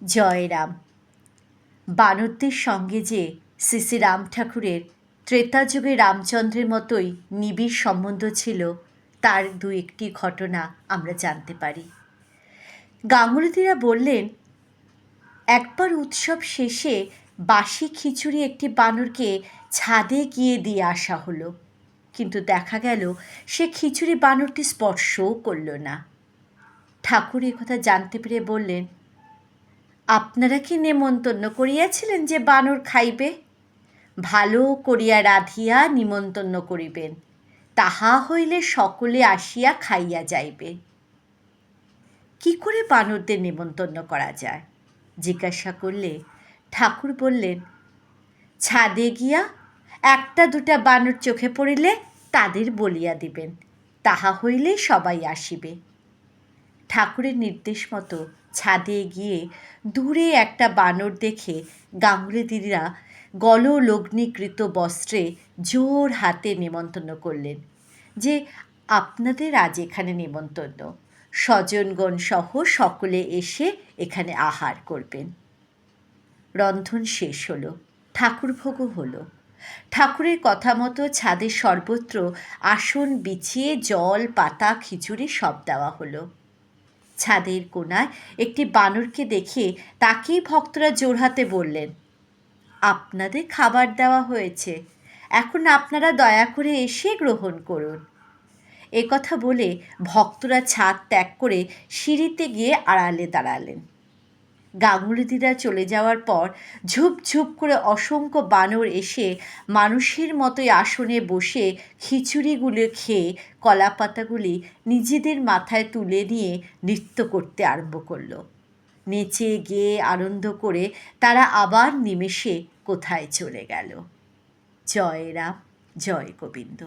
জয় রাম। বানরদের সঙ্গে যে শ্রী শ্রী রাম ঠাকুরের ত্রেতাযুগে রামচন্দ্রের মতোই নিবিড় সম্বন্ধ ছিল, তার দু একটি ঘটনা আমরা জানতে পারি। গাঙ্গুলিদিরা বললেন, একবার উৎসব শেষে বাসি খিচুড়ি একটি বানরকে ছাদে গিয়ে দিয়ে আসা হলো, কিন্তু দেখা গেল সে খিচুড়ি বানরটি স্পর্শও করল না। ঠাকুর কথা জানতে পেরে বললেন, আপনারা কি নেমন্তন্ন করিয়াছিলেন যে বানর খাইবে? ভালো করিয়া রাঁধিয়া নিমন্তন্ন করিবেন, তাহা হইলে সকলে আসিয়া খাইয়া যাইবে। কি করে বানরদের নেমন্তন্ন করা যায় জিজ্ঞাসা করলে ঠাকুর বললেন, ছাদে গিয়া একটা দুটা বানর চোখে পড়িলে তাদের বলিয়া দিবেন, তাহা হইলে সবাই আসিবে। ঠাকুরের নির্দেশ মতো ছাদে গিয়ে দূরে একটা বানর দেখে গাঙ্গুলি দিদিরা গললগ্নীকৃত বস্ত্রে জোর হাতে নেমন্তন্ন করলেন যে, আপনাদের আজ এখানে নেমন্তন্ন, স্বজনগণ সহ সকলে এসে এখানে আহার করবেন। রন্ধন শেষ হলো, ঠাকুরভোগও হলো। ঠাকুরের কথা মতো ছাদের সর্বত্র আসন বিছিয়ে জল পাতা খিচুড়ি সব দেওয়া হলো। ছাদের কোণায় একটি বানরকে দেখে তাকেই ভক্তরা জোড়হাতে বললেন, আপনাদের খাবার দেওয়া হয়েছে, এখন আপনারা দয়া করে এসে গ্রহণ করুন। এ কথা বলে ভক্তরা ছাদ ত্যাগ করে সিঁড়িতে গিয়ে আড়ালে দাঁড়ালেন। গাঙ্গুলিদিরা চলে যাওয়ার পর ঝুপ ঝুপ করে অসংখ্য বানর এসে মানুষের মতোই আসনে বসে খিচুড়িগুলো খেয়ে কলাপাতাগুলি নিজেদের মাথায় তুলে নিয়ে নৃত্য করতে আরম্ভ করল। নেচে গেয়ে আনন্দ করে তারা আবার নিমেষে কোথায় চলে গেল। জয় রাম, জয় গোবিন্দ।